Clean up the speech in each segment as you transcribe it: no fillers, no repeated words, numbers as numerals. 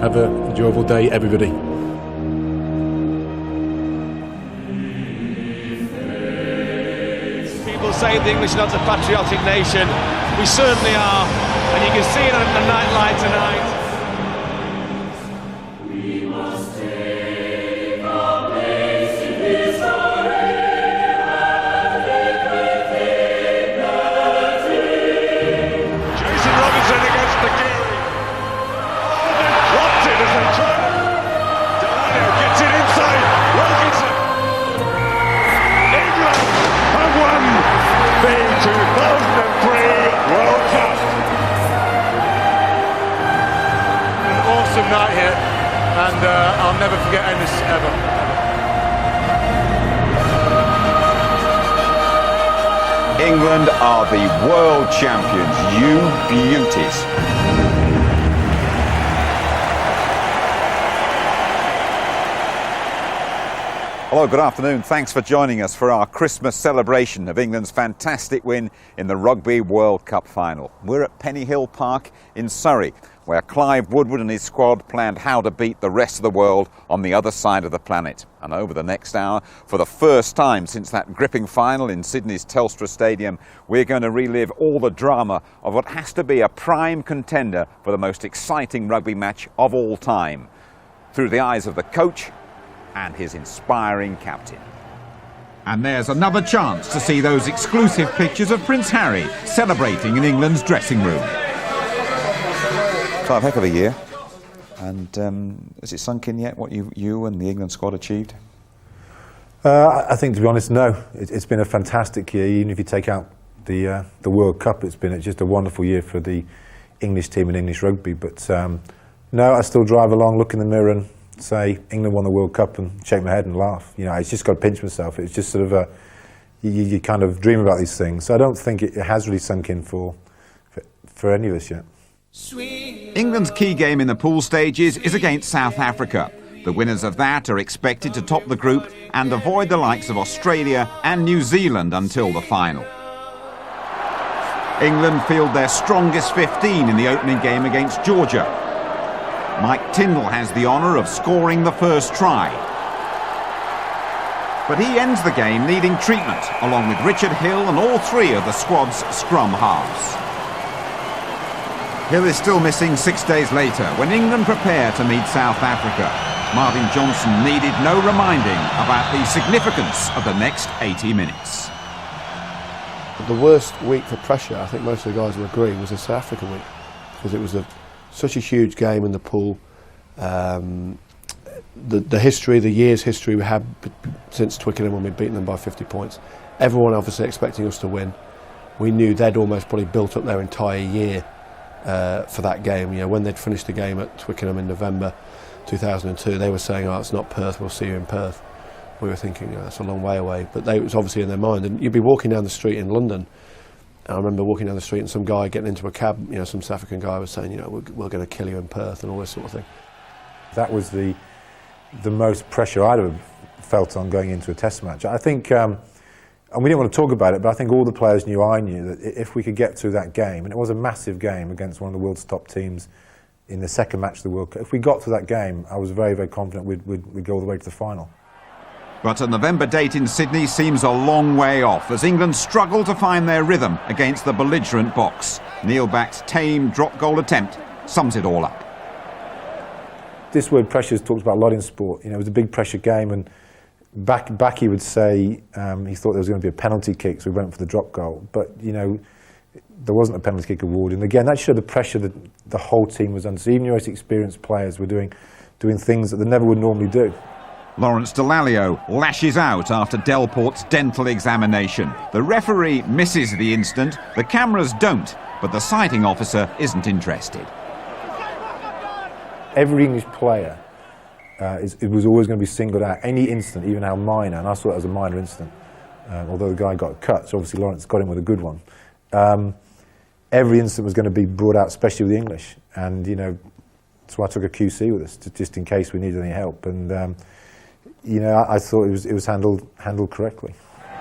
Have an enjoyable day, everybody. People say the English are not a patriotic nation. We certainly are, and you can see it on the nightlight tonight. Night here, and I'll never forget this ever. England are the world champions, you beauties. Hello, good afternoon. Thanks for joining us for our Christmas celebration of England's fantastic win in the Rugby World Cup final. We're at Pennyhill Park in Surrey, where Clive Woodward and his squad planned how to beat the rest of the world on the other side of the planet. And over the next hour, for the first time since that gripping final in Sydney's Telstra Stadium, we're going to relive all the drama of what has to be a prime contender for the most exciting rugby match of all time, through the eyes of the coach and his inspiring captain. And there's another chance to see those exclusive pictures of Prince Harry celebrating in England's dressing room. So a heck of a year, and has it sunk in yet what you and the England squad achieved? I think, to be honest, no. It's been a fantastic year. Even if you take out the World Cup, it's been just a wonderful year for the English team and English rugby. But no, I still drive along, look in the mirror and say England won the World Cup and shake my head and laugh. You know, it's just got to pinch myself. It's just sort of you kind of dream about these things. So I don't think it has really sunk in for any of us yet. England's key game in the pool stages is against South Africa. The winners of that are expected to top the group and avoid the likes of Australia and New Zealand until the final. England field their strongest 15 in the opening game against Georgia. Mike Tindall has the honour of scoring the first try. But he ends the game needing treatment, along with Richard Hill and all three of the squad's scrum halves. Hill is still missing 6 days later when England prepare to meet South Africa. Marvin Johnson needed no reminding about the significance of the next 80 minutes. The worst week for pressure, I think most of the guys will agree, was the South Africa week, because it was such a huge game in the pool. The history, the year's history we had since Twickenham when we'd beaten them by 50 points. Everyone obviously expecting us to win. We knew they'd almost probably built up their entire year for that game. You know, when they'd finished the game at Twickenham in November 2002, they were saying, "Oh, it's not Perth. We'll see you in Perth." We were thinking, that's a long way away, but it was obviously in their mind. And you'd be walking down the street in London. And I remember walking down the street and some guy getting into a cab. You know, some South African guy was saying, we're going to kill you in Perth and all this sort of thing. That was the most pressure I'd ever felt on going into a Test match. I think. And we didn't want to talk about it, but I think all the players knew I knew that if we could get through that game, and it was a massive game against one of the world's top teams in the second match of the World Cup, if we got through that game, I was very, very confident we'd go all the way to the final. But a November date in Sydney seems a long way off as England struggle to find their rhythm against the belligerent Boks. Neil Back's tame drop goal attempt sums it all up. This word pressure is talked about a lot in sport. You know, it was a big pressure game, and back he would say he thought there was going to be a penalty kick, so we went for the drop goal. But, you know, there wasn't a penalty kick awarded. And again, that showed the pressure that the whole team was under. So even your most experienced players were doing things that they never would normally do. Lawrence Dallaglio lashes out after Delport's dental examination. The referee misses the instant, the cameras don't, but the sighting officer isn't interested. Every English player it was always going to be singled out, any incident, even how minor, and I saw it as a minor incident, although the guy got cut, so obviously Lawrence got him with a good one. Every incident was going to be brought out, especially with the English, and, you know, so I took a QC with us, just in case we needed any help, and, you know, I thought it was handled correctly.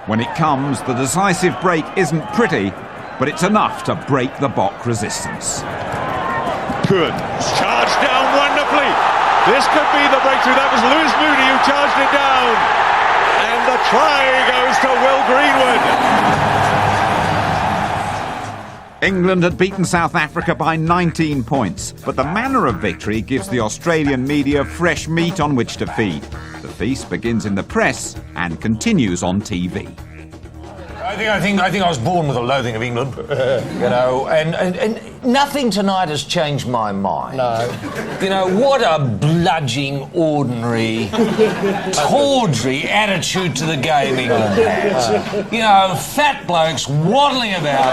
When it comes, the decisive break isn't pretty, but it's enough to break the Bok resistance. Good. Charged down wonderfully. This could be the breakthrough. That was Lewis Moody who charged it down. And the try goes to Will Greenwood. England had beaten South Africa by 19 points, but the manner of victory gives the Australian media fresh meat on which to feed. The feast begins in the press and continues on TV. I think I was born with a loathing of England, you know, and nothing tonight has changed my mind. No. You know, what a bludging, ordinary, tawdry attitude to the game England has. You know, fat blokes waddling about.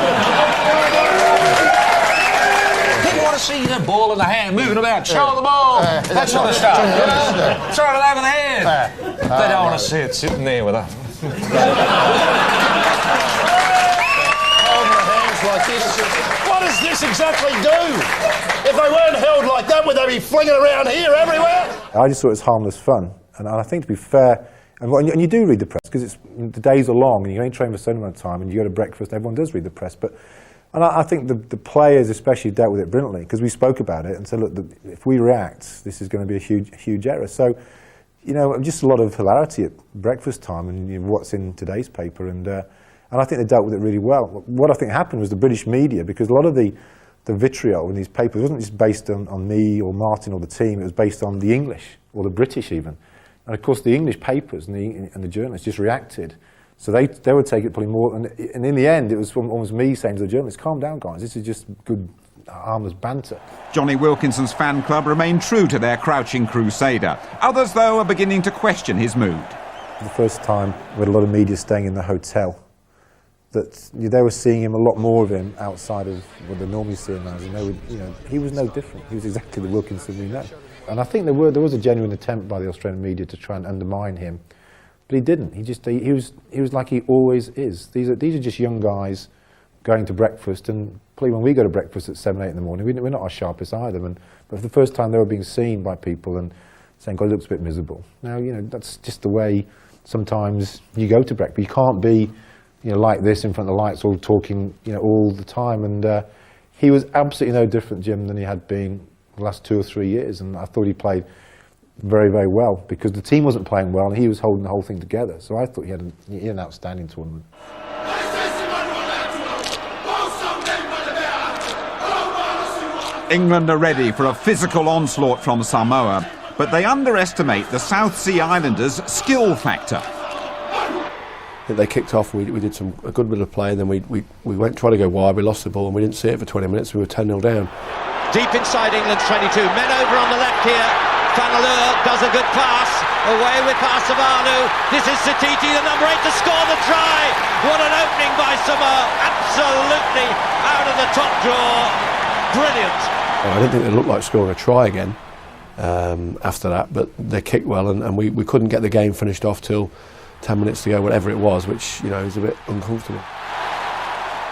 People want to see the ball in the hand, moving about, showing the ball, that sort of stuff, you know, throwing it over the head. They don't want to see it sitting there with us. Like this. What does this exactly do? If they weren't held like that, would they be flinging around here everywhere? I just thought it was harmless fun, and I think to be fair, and you do read the press because the days are long and you only train for a certain amount of time, and you go to breakfast. Everyone does read the press, and I think the players especially dealt with it brilliantly because we spoke about it and said, look, if we react, this is going to be a huge error. So, you know, just a lot of hilarity at breakfast time and you know, what's in today's paper and I think they dealt with it really well. What I think happened was the British media, because a lot of the vitriol in these papers wasn't just based on me or Martin or the team, it was based on the English, or the British even. And of course the English papers and the journalists just reacted. So they would take it probably more, and in the end it was almost me saying to the journalists, calm down guys, this is just good, harmless banter. Johnny Wilkinson's fan club remain true to their crouching crusader. Others, though, are beginning to question his mood. The first time we had a lot of media staying in the hotel, that they were seeing him, a lot more of him outside of what they normally see him as, and they would, you know, he was no different. He was exactly the Wilkinson we know. And I think there was a genuine attempt by the Australian media to try and undermine him, but he didn't. He was like he always is. These are just young guys going to breakfast, and probably when we go to breakfast at 7, 8 in the morning, we're not our sharpest either. But for the first time, they were being seen by people and saying, God, he looks a bit miserable. Now, you know, that's just the way sometimes you go to breakfast. You can't be, you know, like this in front of the lights, all talking, you know, all the time. And he was absolutely no different, Jim, than he had been the last 2 or 3 years. And I thought he played very, very well because the team wasn't playing well and he was holding the whole thing together. So I thought he had an outstanding tournament. England are ready for a physical onslaught from Samoa, but they underestimate the South Sea Islanders' skill factor. They kicked off, we did a good bit of play, and then we went trying to go wide, we lost the ball and we didn't see it for 20 minutes, we were 10-0 down. Deep inside England's 22, men over on the left here. Fanaleur does a good pass, away with Parsavanu. This is Satiti, the number 8, to score the try. What an opening by Samoa, absolutely out of the top drawer. Brilliant. I didn't think they looked like scoring a try again after that, but they kicked well, and we couldn't get the game finished off till 10 minutes to go, whatever it was, which, you know, is a bit uncomfortable.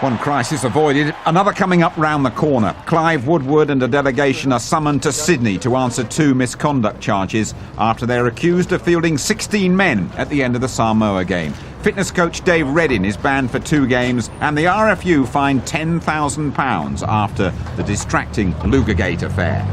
One crisis avoided, another coming up round the corner. Clive Woodward and a delegation are summoned to Sydney to answer 2 misconduct charges after they're accused of fielding 16 men at the end of the Samoa game. Fitness coach Dave Reddin is banned for 2 games, and the RFU fined £10,000 after the distracting Lugagate affair.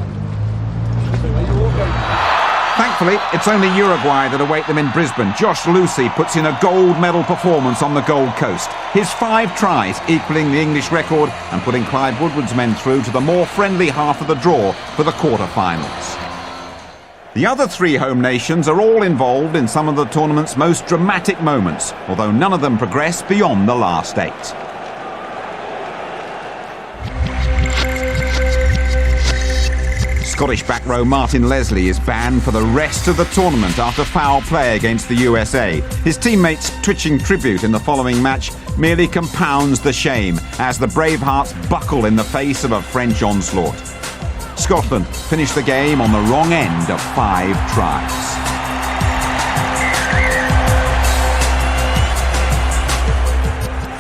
Thankfully, it's only Uruguay that await them in Brisbane. Josh Lucy puts in a gold medal performance on the Gold Coast. His 5 tries equalling the English record and putting Clive Woodward's men through to the more friendly half of the draw for the quarter-finals. The other 3 home nations are all involved in some of the tournament's most dramatic moments, although none of them progress beyond the last 8. Scottish back row Martin Leslie is banned for the rest of the tournament after foul play against the USA. His teammates' twitching tribute in the following match merely compounds the shame as the Bravehearts buckle in the face of a French onslaught. Scotland finished the game on the wrong end of 5 tries.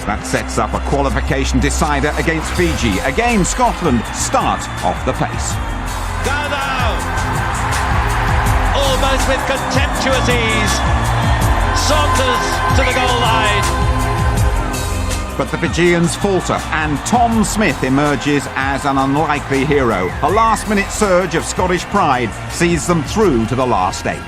That sets up a qualification decider against Fiji. Again, Scotland start off the pace. Now, almost with contemptuous ease, saunters to the goal line. But the Fijians falter, and Tom Smith emerges as an unlikely hero. A last-minute surge of Scottish pride sees them through to the last 8.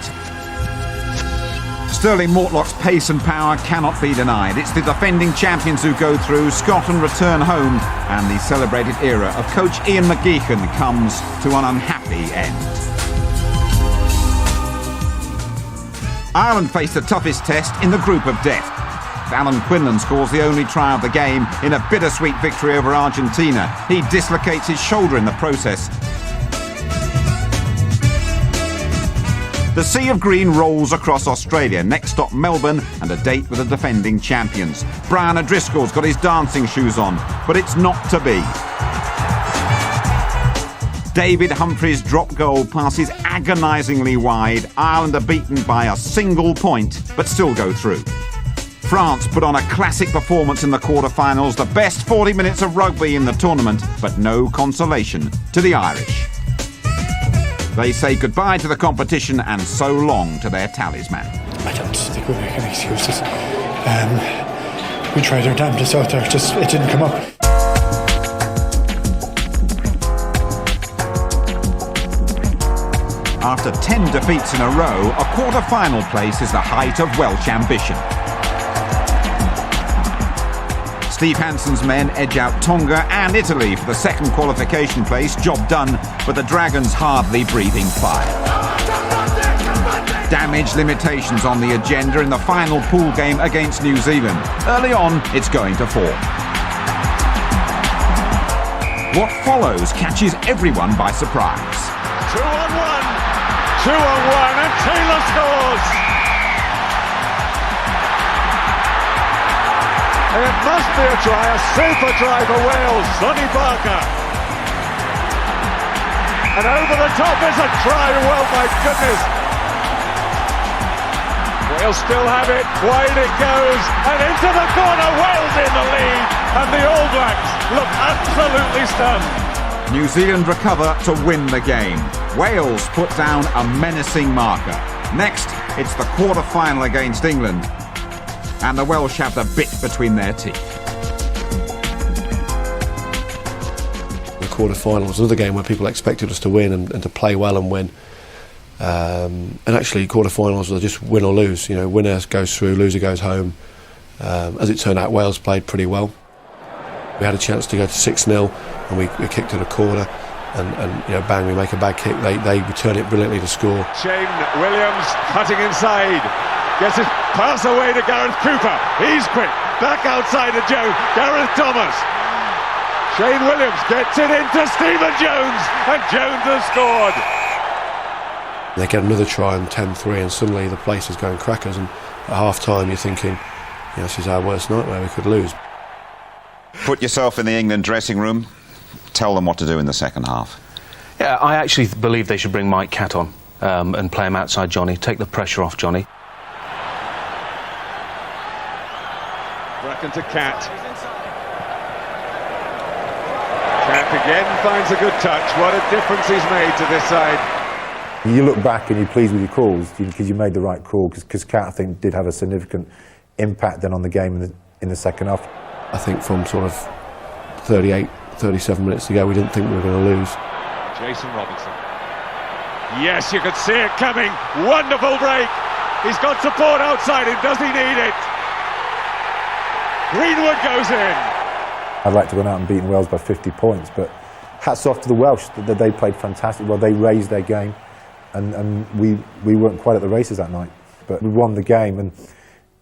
Sterling Mortlock's pace and power cannot be denied. It's the defending champions who go through, Scotland return home, and the celebrated era of coach Ian McGeechan comes to an unhappy end. Ireland face the toughest test in the group of death. Alan Quinlan scores the only try of the game in a bittersweet victory over Argentina. He dislocates his shoulder in the process. The Sea of Green rolls across Australia. Next stop Melbourne and a date with the defending champions. Brian O'Driscoll's got his dancing shoes on, but it's not to be. David Humphrey's drop goal passes agonisingly wide. Ireland are beaten by a single point, but still go through. France put on a classic performance in the quarter-finals, the best 40 minutes of rugby in the tournament, but no consolation to the Irish. They say goodbye to the competition and so long to their talisman. I don't think we're making excuses. We tried our damnedest out there, just it didn't come up. After 10 defeats in a row, a quarter-final place is the height of Welsh ambition. Steve Hanson's men edge out Tonga and Italy for the second qualification place. Job done, but the Dragons hardly breathing fire. Damage limitations on the agenda in the final pool game against New Zealand. Early on, it's going to fall. What follows catches everyone by surprise. 2 on 1, 2 on 1, and Taylor scores! It must be a try, a super try for Wales, Sonny Barker. And over the top is a try, well, my goodness. Wales still have it, wide it goes, and into the corner, Wales in the lead, and the All Blacks look absolutely stunned. New Zealand recover to win the game. Wales put down a menacing marker. Next, it's the quarter-final against England. And the Welsh have the bit between their teeth. The quarter-final was another game where people expected us to win and to play well and win. And actually, quarter-finals are just win or lose. You know, winner goes through, loser goes home. As it turned out, Wales played pretty well. We had a chance to go to 6-0, and we kicked at a corner. And you know, bang, we make a bad kick. They return it brilliantly to score. Shane Williams cutting inside. Gets his pass away to Gareth Cooper. He's quick. Back outside to Gareth Thomas. Shane Williams gets it into Stephen Jones, and Jones has scored. They get another try on 10-3, and suddenly the place is going crackers. And at half-time, you're thinking, you know, this is our worst nightmare. We could lose. Put yourself in the England dressing room. Tell them what to do in the second half. Yeah, I actually believe they should bring Mike Catt on and play him outside Johnny. Take the pressure off Johnny. Bracken to Catt. Catt again finds a good touch. What a difference he's made to this side. You look back and you're pleased with your calls because you made the right call, because Catt, I think, did have a significant impact then on the game in the second half. I think from sort of 38, 37 minutes to go, we didn't think we were going to lose. Jason Robinson. Yes, you could see it coming. Wonderful break. He's got support outside him. Does he need it? Greenwood goes in. I'd like to go out and beat Wales by 50 points, but hats off to the Welsh. That they played fantastic. Well, they raised their game, and we weren't quite at the races that night, but we won the game. And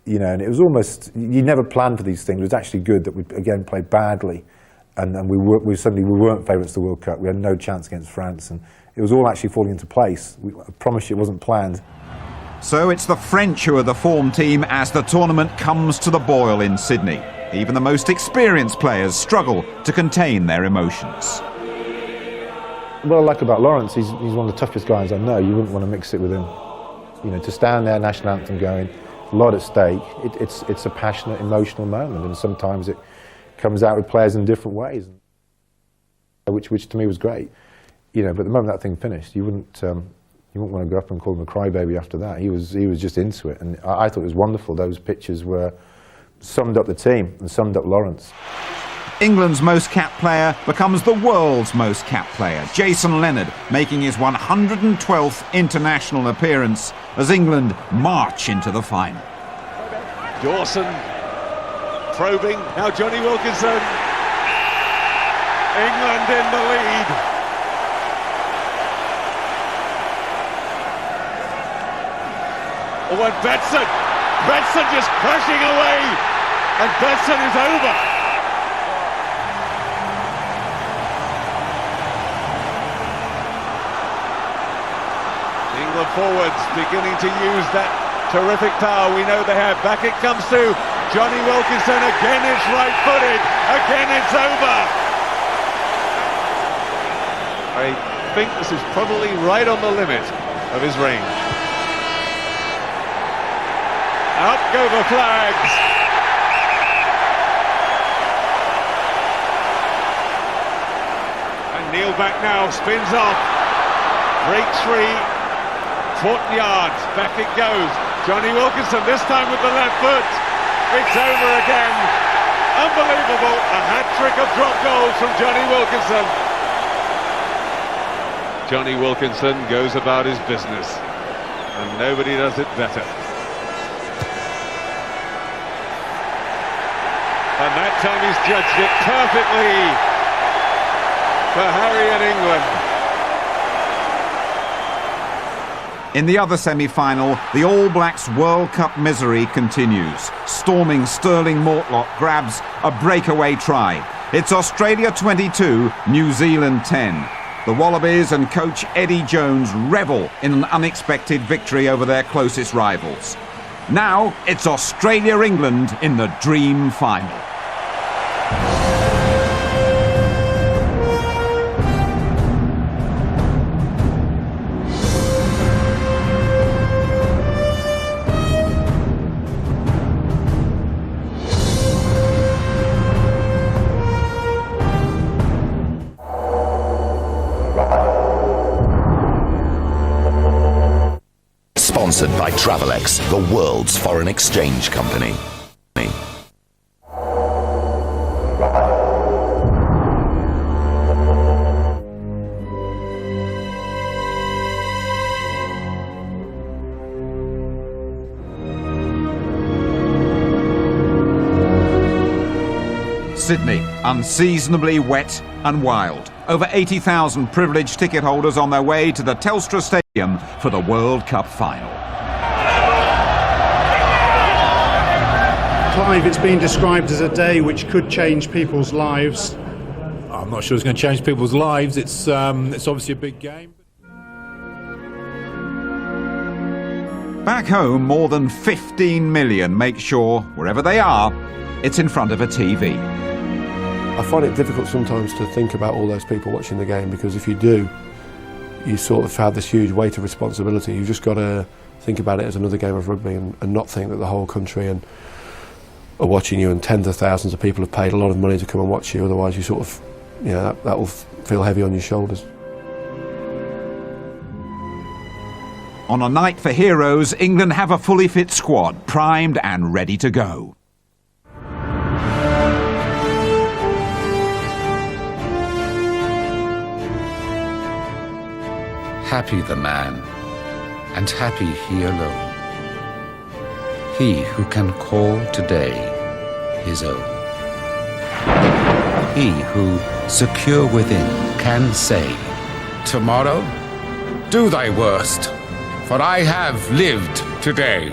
you know, and it was almost, you never planned for these things. It was actually good that we again played badly, and we weren't favourites to the World Cup. We had no chance against France, and it was all actually falling into place. I promise you, it wasn't planned. So it's the French who are the form team as the tournament comes to the boil in Sydney. Even the most experienced players struggle to contain their emotions. What I like about Lawrence, he's one of the toughest guys I know. You wouldn't want to mix it with him. You know, to stand there, national anthem going, a lot at stake. It's a passionate, emotional moment, and sometimes it comes out with players in different ways, which to me was great. You know, but the moment that thing finished, you wouldn't want to go up and call him a crybaby after that. He was just into it, and I thought it was wonderful. Those pictures were summed up the team and summed up Lawrence. England's most capped player becomes the world's most capped player, Jason Leonard, making his 112th international appearance as England march into the final. Dawson probing, now Johnny Wilkinson. England in the lead. Oh, and Betson just crashing away, and Betson is over. England forwards beginning to use that terrific power we know they have. Back it comes to Johnny Wilkinson. Again it's right-footed. Again it's over. I think this is probably right on the limit of his range. Up go the flags. And Neil back now, spins off. Breaks free. 40 yards. Back it goes. Johnny Wilkinson, this time with the left foot. It's over again. Unbelievable. A hat-trick of drop goals from Johnny Wilkinson. Johnny Wilkinson goes about his business, and nobody does it better. And that time he's judged it perfectly for Harry and England. In the other semi-final, the All Blacks World Cup misery continues. Storming Sterling Mortlock grabs a breakaway try. It's Australia 22, New Zealand 10. The Wallabies and coach Eddie Jones revel in an unexpected victory over their closest rivals. Now it's Australia-England in the dream final. Sponsored by Travelex, the world's foreign exchange company. Sydney, unseasonably wet and wild. Over 80,000 privileged ticket holders on their way to the Telstra Stadium for the World Cup final. Clive, it's been described as a day which could change people's lives. I'm not sure it's going to change people's lives. It's obviously a big game. Back home, more than 15 million make sure, wherever they are, it's in front of a TV. I find it difficult sometimes to think about all those people watching the game, because if you do, you sort of have this huge weight of responsibility. You've just got to think about it as another game of rugby and not think that the whole country are watching you, and tens of thousands of people have paid a lot of money to come and watch you. Otherwise you sort of, that will feel heavy on your shoulders. On a night for heroes, England have a fully fit squad, primed and ready to go. Happy the man, and happy he alone, he who can call today his own, he who, secure within, can say, tomorrow, do thy worst, for I have lived today.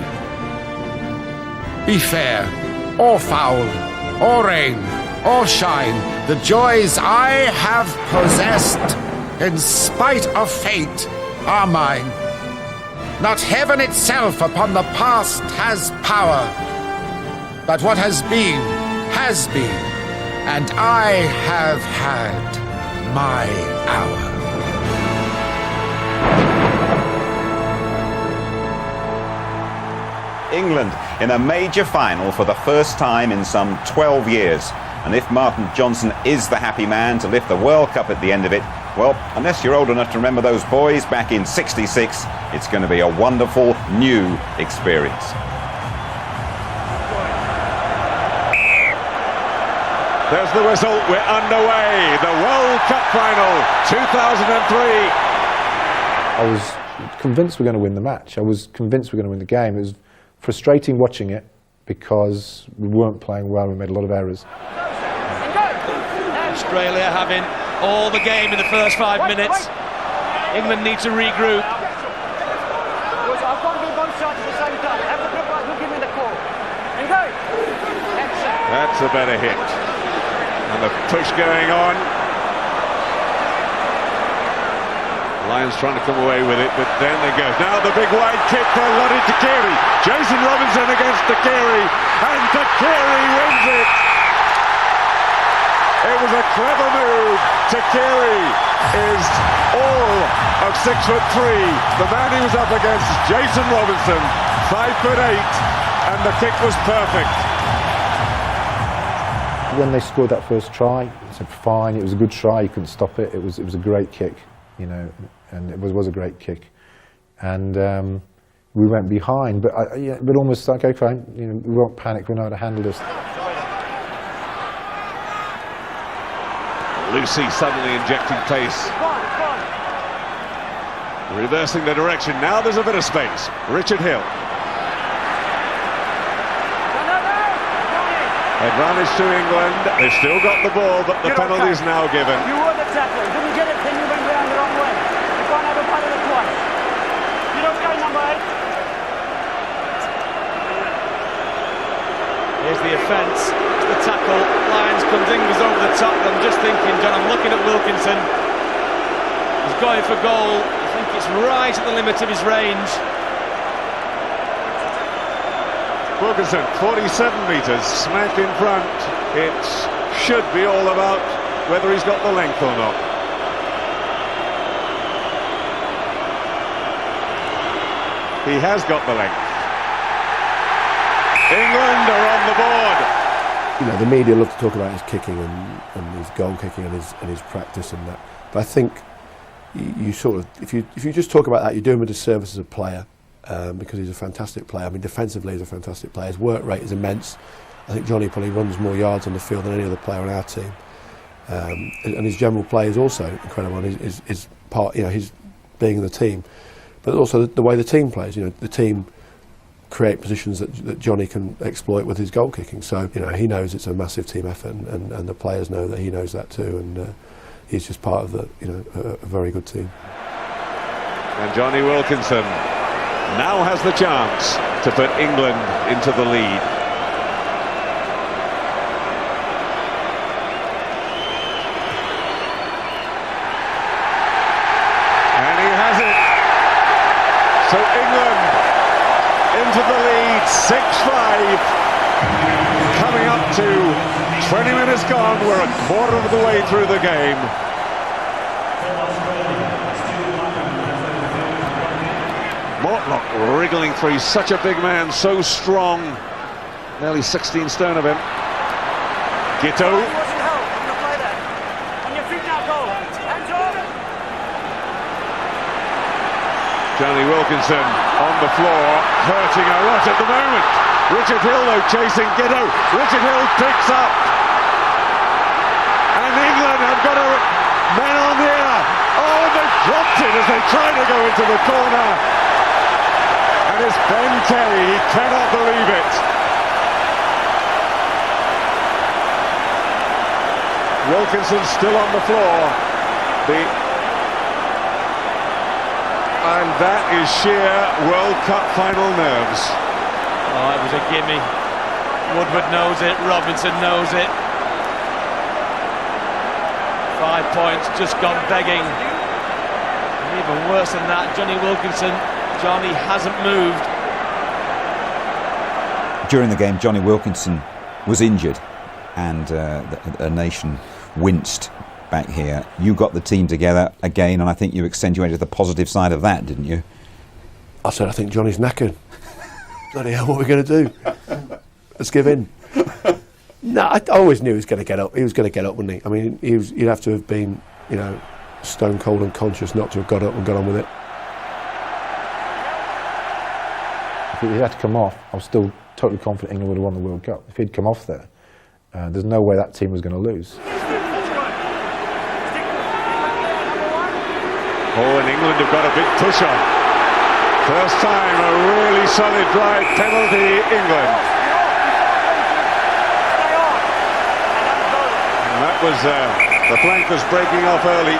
Be fair, or foul, or rain, or shine, the joys I have possessed, in spite of fate, are mine. Not heaven itself upon the past has power, but what has been, and I have had my hour. England in a major final for the first time in some 12 years. And if Martin Johnson is the happy man to lift the World Cup at the end of it, well, unless you're old enough to remember those boys back in '66, it's going to be a wonderful new experience. There's the whistle. We're underway. The World Cup final 2003. I was convinced we're going to win the match. I was convinced we're going to win the game. It was frustrating watching it because we weren't playing well. We made a lot of errors. Australia having all the game in the first 5 minutes. England need to regroup. That's a better hit. And the push going on. Lions trying to come away with it, but then they go. Now the big wide kick for Lote Tuqiri. Jason Robinson against Tuqiri, and Tuqiri wins it. It was a clever move. Tuqiri is all of 6'3". The man he was up against is Jason Robinson, 5'8", and the kick was perfect. When they scored that first try, I said, fine, it was a good try, you couldn't stop it. It was a great kick, you know, and it was a great kick. And we went behind, but but almost like, okay, you know, we won't panic, we know how to handle this. Lucy suddenly injecting pace. Reversing the direction. Now there's a bit of space. Richard Hill. Advantage to England. They've still got the ball, but the penalty is now given. You were the tackle. Didn't get it, then you went round the wrong way. You can't have a part of it twice. You're okay, number 8. Here's the offence. The tackle. Lyons comes in, goes over the top. I'm just thinking, John, I'm looking at Wilkinson. He's going for goal. I think it's right at the limit of his range. Wilkinson, 47 metres, smack in front. It should be all about whether he's got the length or not. He has got the length. England are on the board. You know, the media love to talk about his kicking and his goal kicking and his practice and that. But I think you sort of, if you just talk about that, you do him a disservice as a player. Because he's a fantastic player. I mean, defensively he's a fantastic player. His work rate is immense. I think Johnny probably runs more yards on the field than any other player on our team. And his general play is also incredible. And his part, you know, his being in the team, but also the way the team plays. You know, the team create positions that Johnny can exploit with his goal kicking. So you know, he knows it's a massive team effort, and the players know that he knows that too. And he's just part of a very good team. And Johnny Wilkinson now has the chance to put England into the lead. And he has it. So England into the lead, 6-5. Coming up to 20 minutes gone. We're a quarter of the way through the game. Mortlock wriggling through. He's such a big man, so strong. Nearly 16 stone of him. Gito. Johnny Wilkinson on the floor, hurting a lot at the moment. Richard Hill, though, chasing Gito. Richard Hill picks up. And England have got a man on the air. Oh, they've dropped it as they try to go into the corner. And it's Ben Kerry, he cannot believe it. Wilkinson still on the floor. And that is sheer World Cup final nerves. Oh, it was a gimme. Woodward knows it, Robinson knows it. 5 points, just gone begging. And even worse than that, Johnny Wilkinson, Johnny hasn't moved. During the game, Johnny Wilkinson was injured, and a nation winced back here. You got the team together again, and I think you accentuated the positive side of that, didn't you? I said, I think Johnny's knackered. Bloody hell, what are we going to do? Let's give in. No, I always knew he was going to get up. He was going to get up, wouldn't he? I mean, he'd have to have been, you know, stone cold and conscious not to have got up and got on with it. If he had to come off, I was still totally confident England would have won the World Cup. If he'd come off there, There's no way that team was going to lose. Oh, and England have got a big push on. First time a really solid drive penalty, England. And that was, the flank was breaking off early.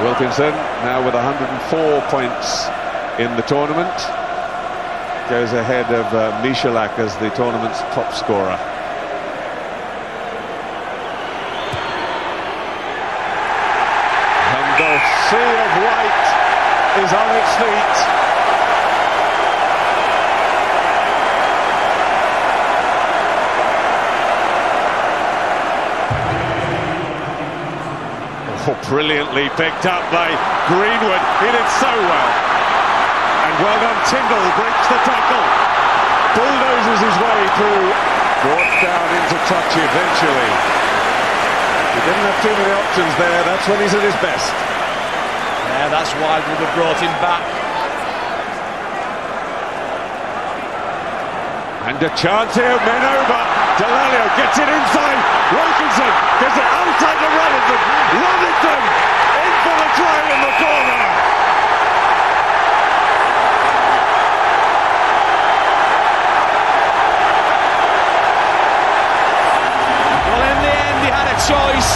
Wilkinson now with 104 points in the tournament. Goes ahead of Michalak as the tournament's top scorer. And the sea of white is on its feet. Oh, brilliantly picked up by Greenwood. He did so well. And well done, Tyndall breaks the tackle. Bulldozes his way through. Brought down into touch eventually. He didn't have too many options there. That's when he's at his best. Yeah, that's why we would have brought him back. And a chance here, men over. Delalio gets it inside. Wilkinson gets it outside to Robinson. Robinson in for the try in the corner. Well, in the end, he had a choice.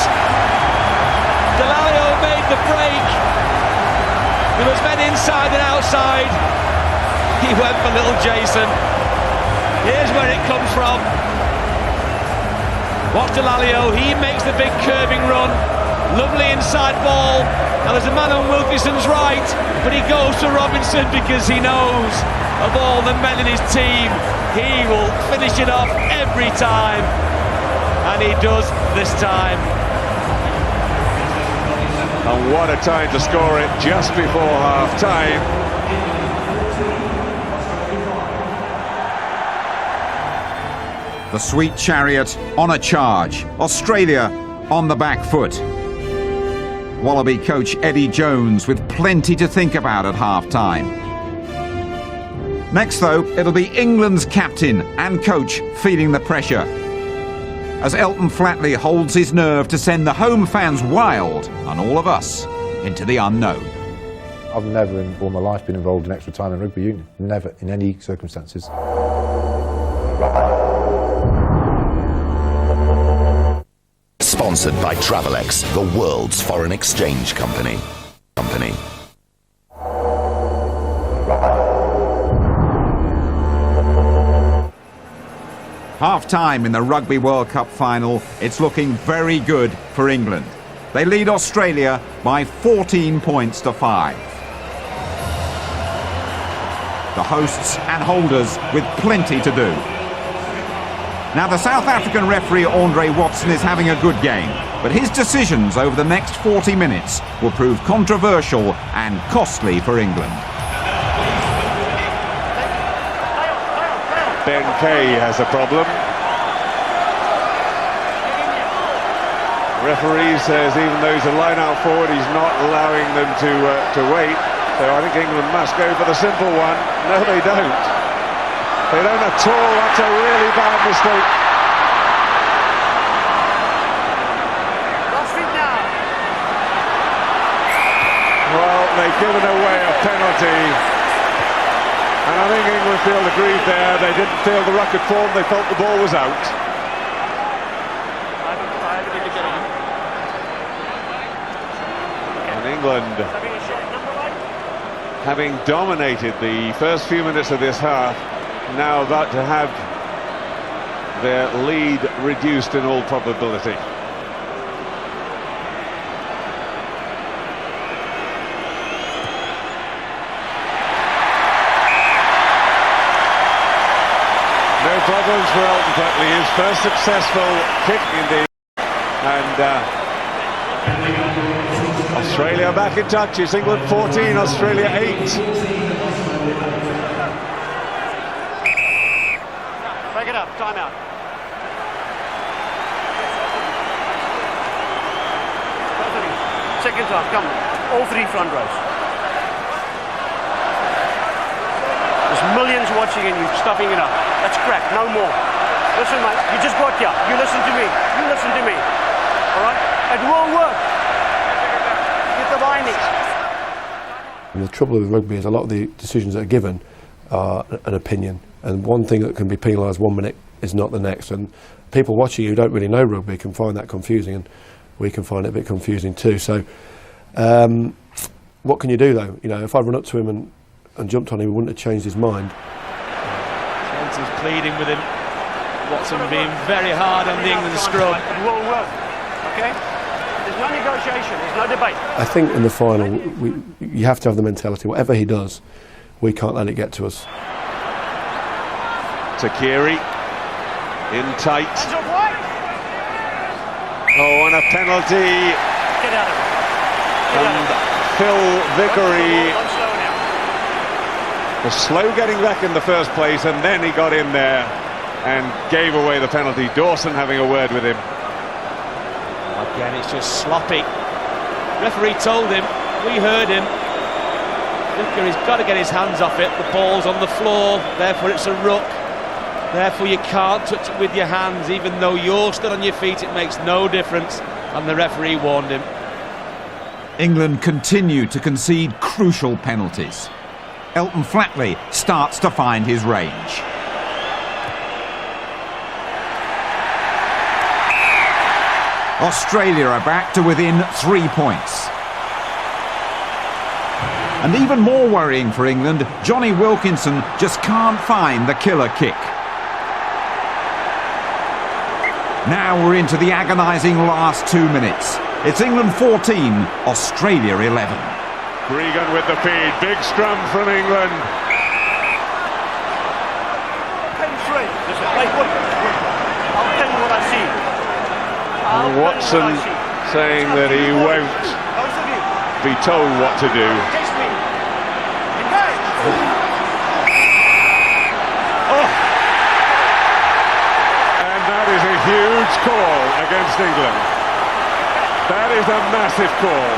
Delalio made the break. There was men inside and outside. He went for little Jason. Here's where it comes from. Watch Delalio, he makes the big curving run. Lovely inside ball. Now there's a man on Wilkinson's right, but he goes to Robinson because he knows of all the men in his team, he will finish it off every time. And he does this time. And what a time to score it just before half-time. The Sweet Chariot on a charge. Australia on the back foot. Wallaby coach Eddie Jones with plenty to think about at half-time. Next, though, it'll be England's captain and coach feeling the pressure, as Elton Flatley holds his nerve to send the home fans wild and all of us into the unknown. I've never in all my life been involved in extra time in rugby union. Never, in any circumstances. Sponsored by Travelex, the world's foreign exchange company. Half-time in the Rugby World Cup final, it's looking very good for England. They lead Australia by 14 points to 5. The hosts and holders with plenty to do. Now, the South African referee Andre Watson is having a good game, but his decisions over the next 40 minutes will prove controversial and costly for England. Ben Kay has a problem. Referee says even though he's a line out forward, he's not allowing them to wait. So I think England must go for the simple one. No, they don't. They don't at all. That's a really bad mistake. Well, they've given away a penalty. And I think England feel aggrieved there. They didn't feel the ruck had formed. They felt the ball was out. And England, having dominated the first few minutes of this half, now about to have their lead reduced in all probability. No problems for Elton Flatley. His first successful kick indeed. And Australia back in touch. It's England 14, Australia 8. Break it up, time out. Second time, come on. All three front rows. The There's millions watching and you're stuffing it up. That's crap, no more. Listen, mate, you just got here. You listen to me. You listen to me. All right? It will work. Get the bindings. And the trouble with rugby is a lot of the decisions that are given are an opinion. And one thing that can be penalised 1 minute is not the next. And people watching who don't really know rugby can find that confusing, and we can find it a bit confusing too. So what can you do though? You know, if I run up to him and jumped on him, he wouldn't have changed his mind. Trent is pleading with him. Watson being very hard on the England scrum. It will work, okay? There's no negotiation, there's no debate. I think in the final, you have to have the mentality, whatever he does, we can't let it get to us. Takiri in tight. Oh, and a penalty. Get out of it. And Phil Vickery was slow getting back in the first place, and then he got in there and gave away the penalty. Dawson having a word with him. Again, it's just sloppy. Referee told him, we heard him. Vickery's got to get his hands off it. The ball's on the floor, therefore it's a ruck. Therefore you can't touch it with your hands. Even though you're stood on your feet, it makes no difference. And the referee warned him. England continue to concede crucial penalties. Elton Flatley starts to find his range. Australia are back to within 3 points. And even more worrying for England, Johnny Wilkinson just can't find the killer kick. Now we're into the agonising last 2 minutes. It's England 14, Australia 11. Gregan with the feed, big scrum from England. 10-3. Listen, play good. I'll tell you what I see. And Watson saying that he won't be told what to do. Oh! And that is a huge call against England. That is a massive call.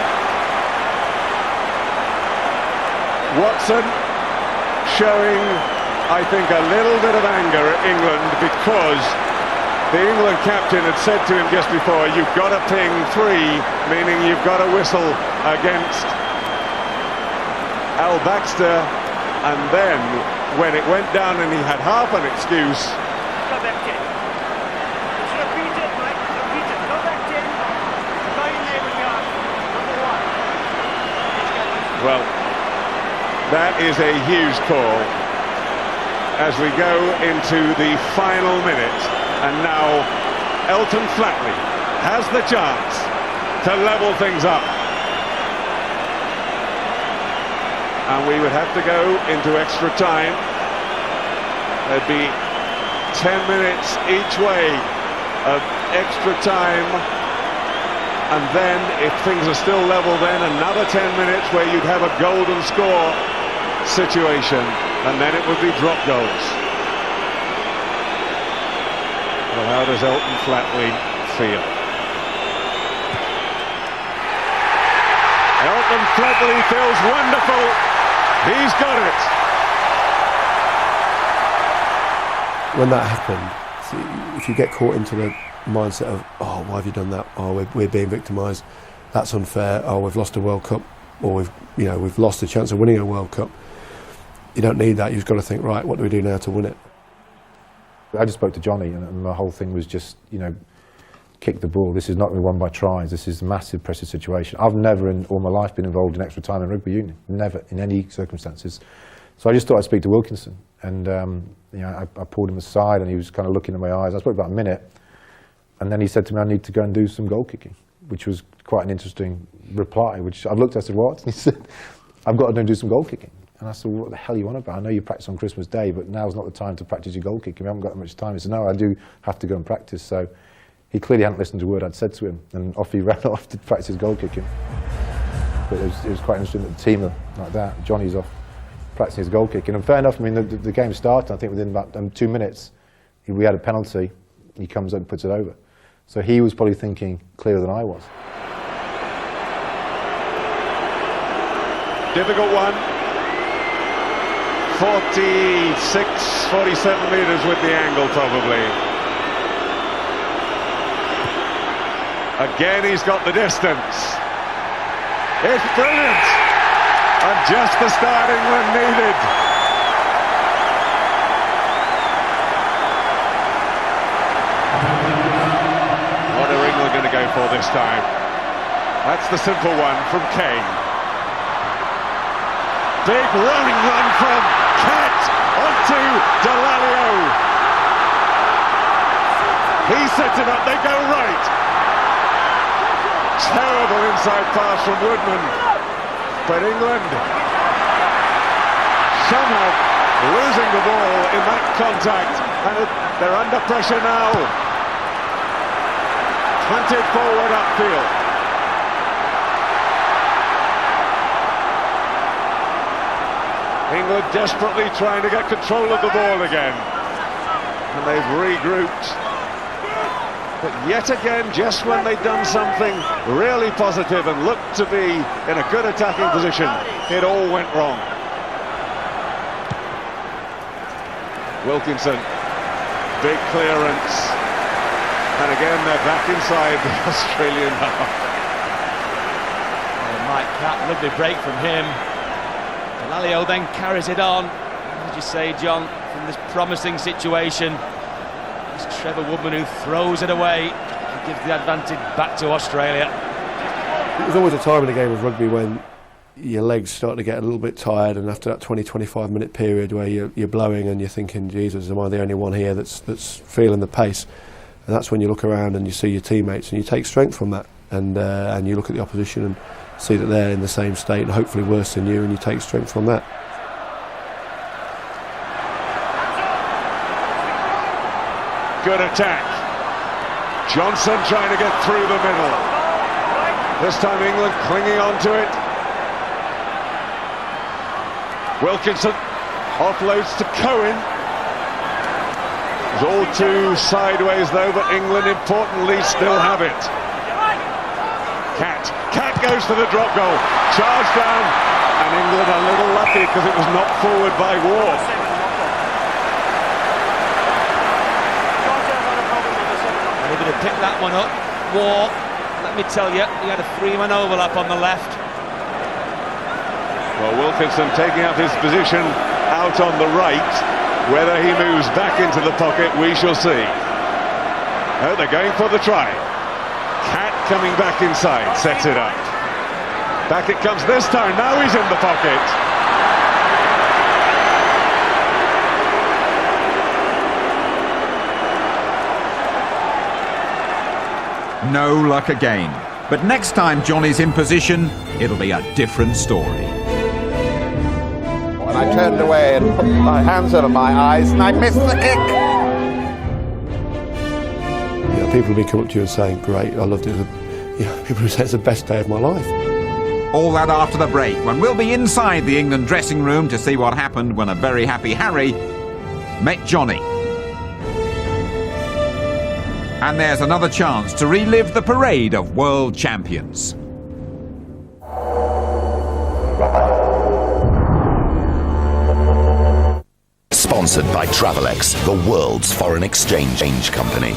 Watson showing, I think, a little bit of anger at England because the England captain had said to him just before, you've got to ping 3, meaning you've got to whistle against Al Baxter, and then when it went down and he had half an excuse, Go back 10. It's repeated, mate. Repeated. Go back 10. Go in there with your number 1. well, that is a huge call as we go into the final minute. And now Elton Flatley has the chance to level things up. And we would have to go into extra time. There'd be 10 minutes each way of extra time. And then, if things are still level, then another 10 minutes where you'd have a golden score situation. And then it would be drop goals. Well, how does Elton Flatley feel? Elton Flatley feels wonderful. He's got it. When that happened, if you get caught into the mindset of, oh, why have you done that? Oh, we're being victimised. That's unfair. Oh, we've lost a World Cup, or we've lost a chance of winning a World Cup. You don't need that. You've got to think, right, what do we do now to win it? I just spoke to Johnny, and the whole thing was just, kick the ball. This is not won by tries. This is a massive pressure situation. I've never in all my life been involved in extra time in rugby union. Never, in any circumstances. So I just thought I'd speak to Wilkinson, and I pulled him aside, and he was kind of looking in my eyes. I spoke about a minute, and then he said to me, "I need to go and do some goal kicking," which was quite an interesting reply. Which I looked at, I said, "What?" And he said, "I've got to go and do some goal kicking." And I said, "What the hell are you on about? I know you practice on Christmas Day, but now's not the time to practice your goal kicking. We haven't got that much time." He said, "No, I do have to go and practice." So he clearly hadn't listened to a word I'd said to him, and off he ran off to practice his goal kicking. But it was quite interesting that the team are like that. Johnny's off practicing his goal kicking. And fair enough, I mean, the game started, I think within about 2 minutes, we had a penalty, he comes up and puts it over. So he was probably thinking clearer than I was. Difficult one. 46, 47 metres with the angle, probably. Again, he's got the distance. It's brilliant! And just the start England needed. What are England going to go for this time? That's the simple one from Kane. Big running run from Cat onto Dallaglio. He sets it up, they go right. Terrible inside pass from Woodman. But England somehow losing the ball in that contact. And they're under pressure now. Punted forward upfield. England desperately trying to get control of the ball again. And they've regrouped. But yet again, just when they've done something really positive and looked to be in a good attacking position, it all went wrong. Wilkinson, big clearance. And again, they're back inside the Australian half. Mike Catt, lovely break from him. Dallaglio then carries it on, as you say, John, from this promising situation. It's Trevor Woodman who throws it away and gives the advantage back to Australia. There's always a time in the game of rugby when your legs start to get a little bit tired, and after that 20-25 minute period where you're blowing and you're thinking, Jesus, am I the only one here that's feeling the pace? And that's when you look around and you see your teammates and you take strength from that, and you look at the opposition and see that they're in the same state and hopefully worse than you, and you take strength from that. Good attack. Johnson trying to get through the middle. This time England clinging on to it. Wilkinson offloads to Cohen. It's all too sideways though, but England importantly still have it. Cat goes for the drop goal. Charge down, and England a little lucky because it was knocked forward by Ward. Able to pick that one up. War, let me tell you, he had a three-man overlap on the left. Well, Wilkinson taking up his position out on the right. Whether he moves back into the pocket, we shall see. Oh, they're going for the try. Cat coming back inside, sets it up. Back it comes this time, now he's in the pocket. No luck again. But next time Johnny's in position, it'll be a different story. And I turned away and put my hands over my eyes and I missed the kick. You know, people have been coming up to you and saying, great, I loved it. You know, people who say it's the best day of my life. All that after the break, when we'll be inside the England dressing room to see what happened when a very happy Harry met Johnny. And there's another chance to relive the parade of world champions. Sponsored by Travelex, the world's foreign exchange company.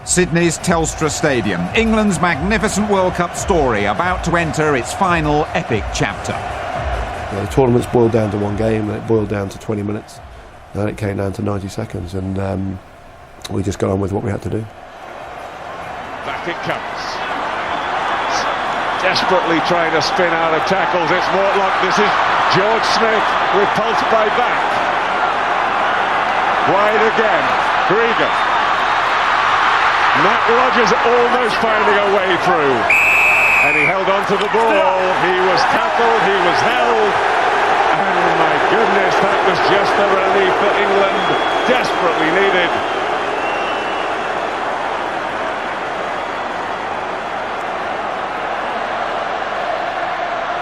Sydney's Telstra Stadium, England's magnificent World Cup story about to enter its final epic chapter. You know, the tournament's boiled down to one game, and it boiled down to 20 minutes, and then it came down to 90 seconds, and we just got on with what we had to do. Back it comes. Desperately trying to spin out of tackles. It's Mortlock. This is George Smith repulsed by back. Wide again. Grieger. Matt Rogers almost finding a way through. And he held on to the ball. He was tackled. He was held. And my goodness, that was just the relief that England desperately needed.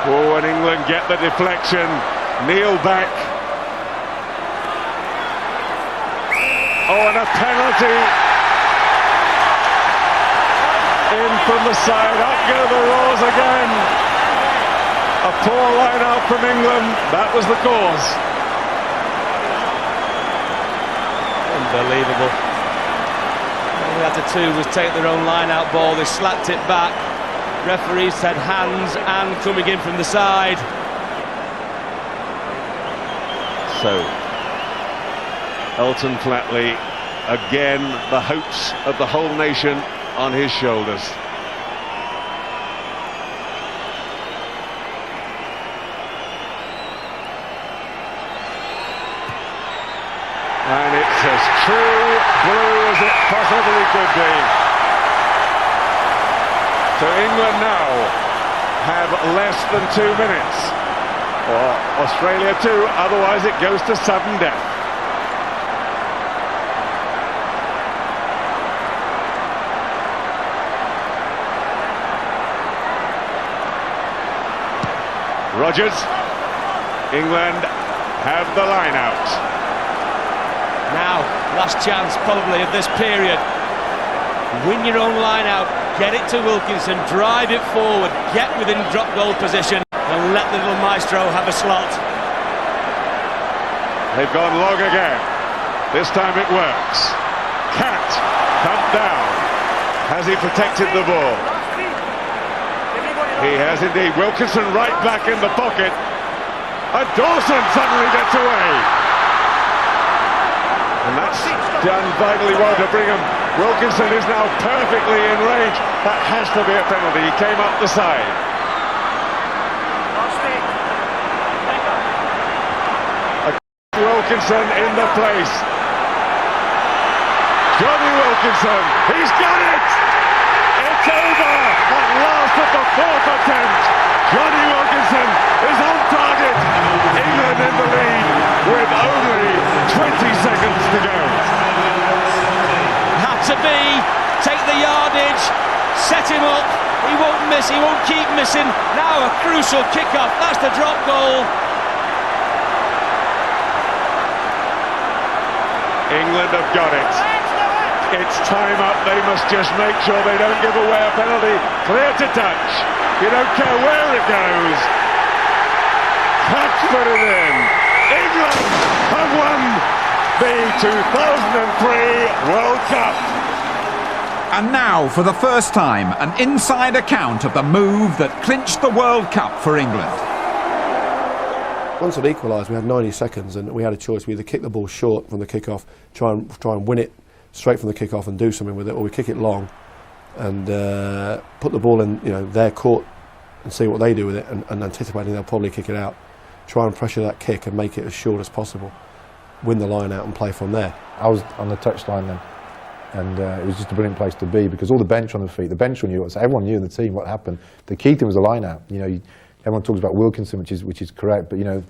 Oh, and England get the deflection. Kneel back. Oh, and a penalty. in from the side, up go the Roars again. A poor line out from England, that was the cause. Unbelievable. All they had to do was take their own line-out ball, they slapped it back. Referees said hands and coming in from the side. So, Elton Flatley, again, the hopes of the whole nation on his shoulders. And it's as true blue as it possibly could be. So England now have less than 2 minutes. Or Australia too, otherwise it goes to sudden death. Rodgers, England have the line out. Now, last chance probably of this period. Win your own line out, get it to Wilkinson, drive it forward, get within drop goal position and let the little maestro have a slot. They've gone long again. This time it works. Cat, thumped down. Has he protected the ball? He has indeed. Wilkinson right back in the pocket. And Dawson suddenly gets away. And that's done vitally well to Brigham. Wilkinson is now perfectly in range. That has to be a penalty. He came up the side. Wilkinson in the place. Johnny Wilkinson, he's got it! It's over at last at the fourth attempt. Johnny Wilkinson is on target. England in the lead with only 20 seconds to go. Had to be, take the yardage, set him up, he won't miss, he won't keep missing. Now a crucial kick-off, that's the drop goal. England have got it. It's time up. They must just make sure they don't give away a penalty. Clear to touch. You don't care where it goes. Touch put it in. England have won the 2003 World Cup. And now, for the first time, an inside account of the move that clinched the World Cup for England. Once it equalised, we had 90 seconds and we had a choice. We either kick the ball short from the kick-off, try and win it straight from the kick-off and do something with it, or we kick it long and put the ball in their court and see what they do with it, and anticipating they'll probably kick it out. Try and pressure that kick and make it as short as possible. Win the line out and play from there. I was on the touchline then, and it was just a brilliant place to be because all the bench on the feet, the bench knew, so everyone knew in the team what happened. The key thing was the line out. Everyone talks about Wilkinson, which is correct, but we've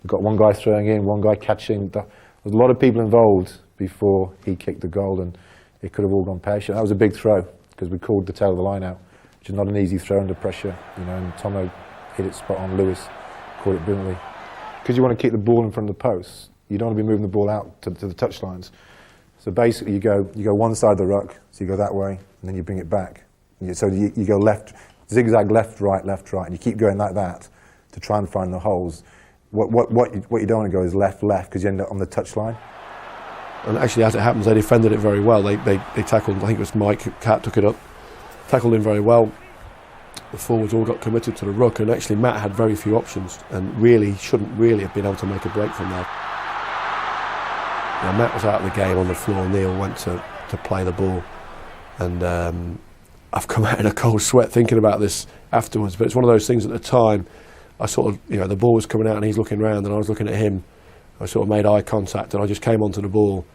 got one guy throwing in, one guy catching. There was a lot of people involved before he kicked the goal, and it could have all gone pear-shaped. That was a big throw because we called the tail of the line out, which is not an easy throw under pressure. And Tomo hit it spot on. Lewis caught it brilliantly. Because you want to keep the ball in front of the posts, you don't want to be moving the ball out to the touchlines. So basically, you go one side of the ruck, so you go that way, and then you bring it back. So you go left, zigzag left, right, and you keep going like that to try and find the holes. What you don't want to go is left, because you end up on the touchline. And actually, as it happens, they defended it very well. They tackled, I think it was Mike Cat took it up, tackled him very well. The forwards all got committed to the ruck, and actually Matt had very few options and really shouldn't really have been able to make a break from there. Matt was out of the game on the floor. Neil went to play the ball, and I've come out in a cold sweat thinking about this afterwards. But it's one of those things at the time. I sort of, the ball was coming out and he's looking round and I was looking at him. I sort of made eye contact and I just came onto the ball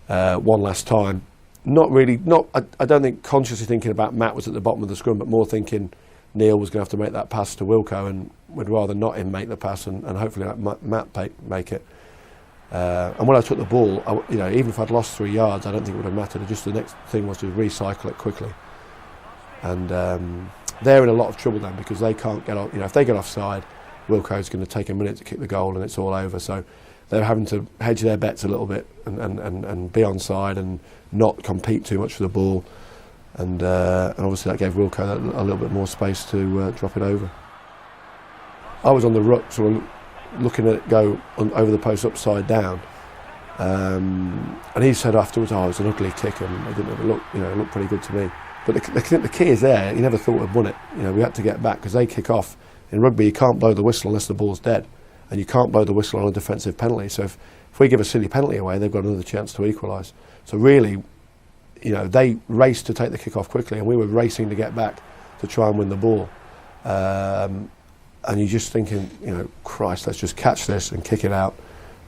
one last time. I don't think consciously thinking about Matt was at the bottom of the scrum, but more thinking Neil was going to have to make that pass to Wilco, and would rather not him make the pass and hopefully let Matt make it. And when I took the ball, even if I'd lost 3 yards, I don't think it would have mattered. Just the next thing was to recycle it quickly. And they're in a lot of trouble then because they can't get off. If they get offside, Wilco's going to take a minute to kick the goal and it's all over. So they're having to hedge their bets a little bit and be onside and not compete too much for the ball. and obviously that gave Wilco a little bit more space to drop it over. I was on the ruck, sort of looking at it go over the post upside down, and he said afterwards, "Oh, it was an ugly kick, and it didn't look, it looked pretty good to me." But the key is there. You never thought we'd won it. We had to get back because they kick off. In rugby, you can't blow the whistle unless the ball's dead, and you can't blow the whistle on a defensive penalty. So if we give a silly penalty away, they've got another chance to equalise. So really, they raced to take the kick off quickly, and we were racing to get back to try and win the ball. And you're just thinking, Christ, let's just catch this and kick it out,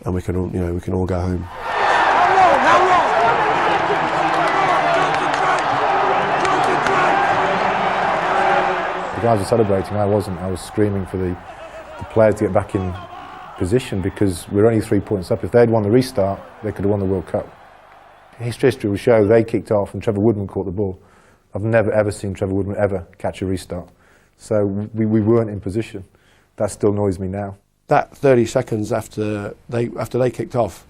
and we can all go home. The guys were celebrating, I wasn't. I was screaming for the players to get back in position because we're only 3 points up. If they'd won the restart, they could have won the World Cup. History will show they kicked off and Trevor Woodman caught the ball. I've never ever seen Trevor Woodman ever catch a restart. So we weren't in position. That still annoys me now. That 30 seconds after they kicked off,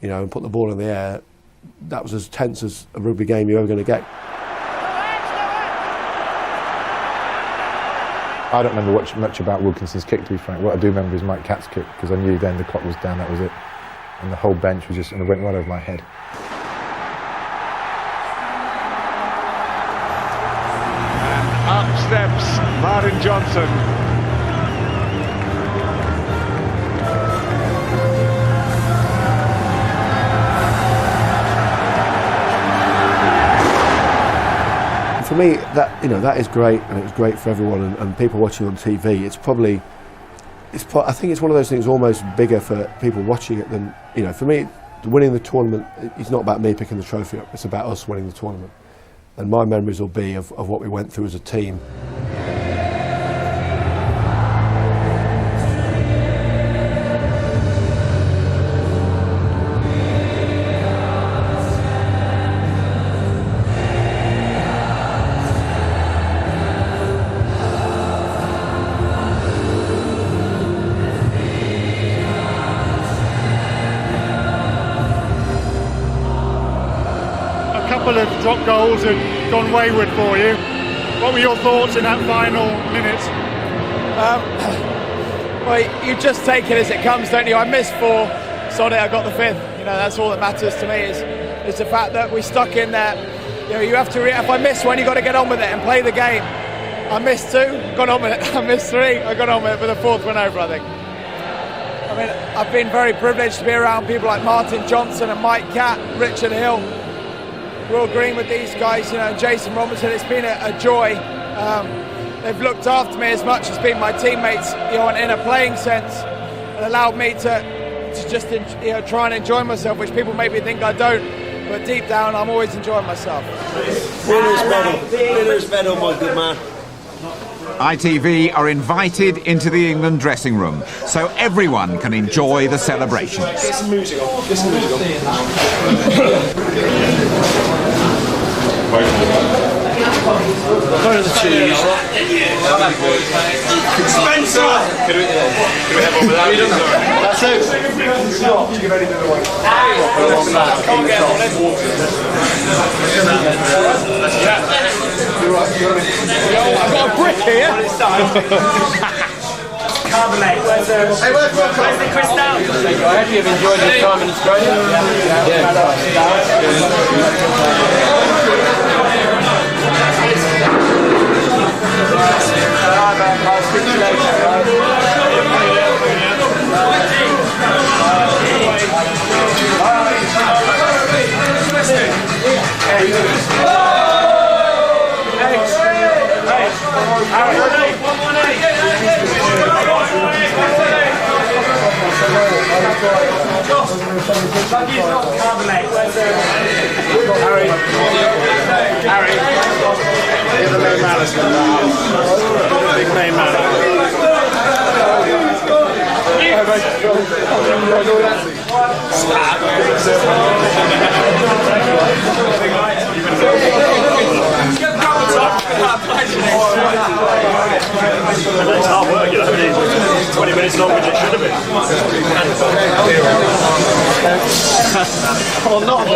and put the ball in the air, that was as tense as a rugby game you're ever going to get. I don't remember much about Wilkinson's kick, to be frank. What I do remember is Mike Catt's kick, because I knew then the clock was down, that was it. And the whole bench was just, and it went right over my head. And up steps Martin Johnson. For me, that is great, and it was great for everyone and people watching on TV. I think it's one of those things almost bigger for people watching it than, for me, winning the tournament, it's not about me picking the trophy up, it's about us winning the tournament. And my memories will be of what we went through as a team. Of drop goals had gone wayward for you. What were your thoughts in that final minute? Well, you just take it as it comes, don't you? I missed 4, sorry, I got the 5th. That's all that matters to me is the fact that we stuck in there. You have to. If I miss one, you got to get on with it and play the game. I missed 2, got on with it. I missed 3, I got on with it for the 4th one over, I think. I've been very privileged to be around people like Martin Johnson and Mike Catt, Richard Hill. Will Green with these guys, Jason Robinson. It's been a joy. They've looked after me as much as being my teammates, in a playing sense, and allowed me to just try and enjoy myself, which people maybe think I don't, but deep down I'm always enjoying myself. Winner's medal, my good man. ITV are invited into the England dressing room so everyone can enjoy the celebrations. Get some music on. Get some music on. Where are the cheese? Spencer! Can we have one without you? That's it. I've got a brick here. Carbonate. Where's the crystal? I hope you've enjoyed your time in Australia. I'll speak to you later. Harry, you're the main man. Big main man. It's hard work, 20 minutes longer than it should have been. Oh, not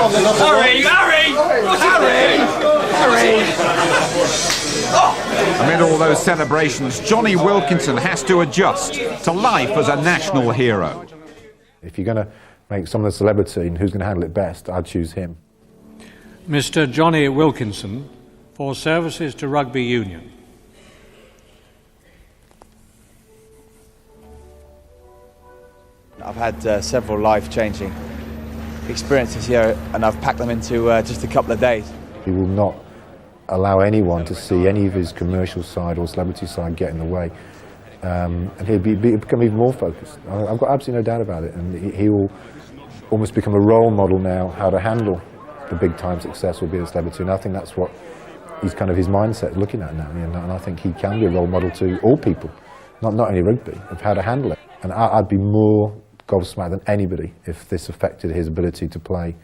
on the number Amid all those celebrations, Jonny Wilkinson has to adjust to life as a national hero. If you're going to make someone a celebrity and who's going to handle it best, I'd choose him. Mr. Jonny Wilkinson for services to rugby union. I've had several life-changing experiences here, and I've packed them into just a couple of days. He will not allow anyone to see any of his commercial side or celebrity side get in the way. And he'll become even more focused. I've got absolutely no doubt about it. And he will almost become a role model now, how to handle the big-time success will be a celebrity. And I think that's what he's kind of his mindset looking at now. And I think he can be a role model to all people, not only rugby, of how to handle it. And I'd be more gobsmacked than anybody if this affected his ability to play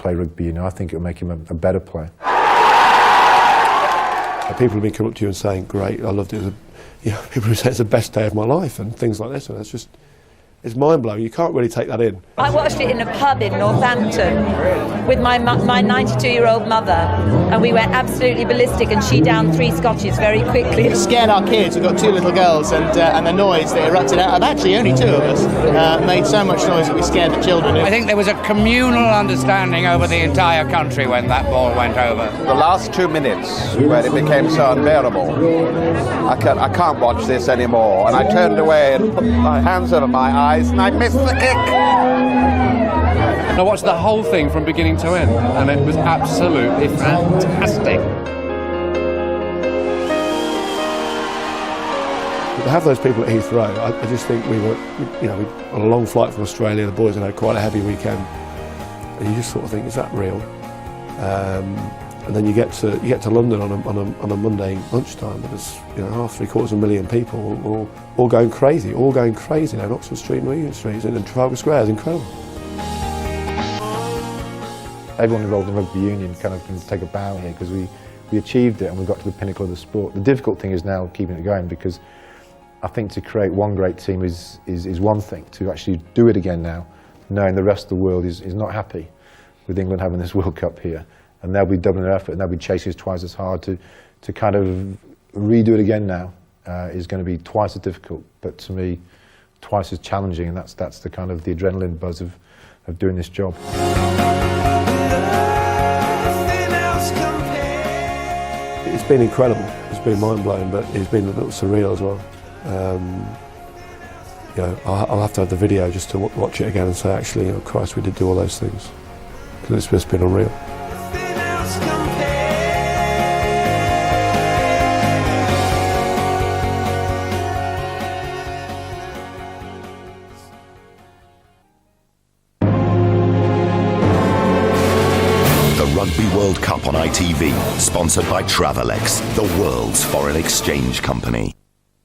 rugby. You know, I think it would make him a better player. People have been coming up to you and saying, "Great, I loved it." People who say it's the best day of my life and things like this, and it's mind blowing. You can't really take that in. I watched it in a pub in Northampton with my 92-year-old mother, and we went absolutely ballistic, and she downed 3 scotches very quickly. It scared our kids. We've got 2 little girls, and the noise that erupted out of actually only 2 of us made so much noise that we scared the children. I think there was a communal understanding over the entire country when that ball went over. The last 2 minutes where it became so unbearable, I can't watch this anymore. And I turned away and put my hands over my eyes and I missed the kick. I watched the whole thing from beginning to end, and it was absolutely fantastic. To have those people at Heathrow, I just think we were, on a long flight from Australia. The boys had had quite a heavy weekend, and you just sort of think, is that real? And then you get to London on a Monday lunchtime, but there's 350,000 people all going crazy, down Oxford Street and Regent Street and Trafalgar Square. It's incredible. Everyone involved in rugby union kind of can take a bow here because we achieved it and we got to the pinnacle of the sport. The difficult thing is now keeping it going, because I think to create one great team is one thing. To actually do it again now, knowing the rest of the world is not happy with England having this World Cup here, and they'll be doubling their effort and they'll be chasing us twice as hard. To kind of redo it again now is going to be twice as difficult, but to me twice as challenging, and that's the kind of the adrenaline buzz of doing this job. It's been incredible. It's been mind-blowing, but it's been a little surreal as well. I'll have to have the video just to watch it again and say, actually, Christ, we did do all those things, because it's just been unreal. Rugby World Cup on ITV, sponsored by Travelex, the world's foreign exchange company.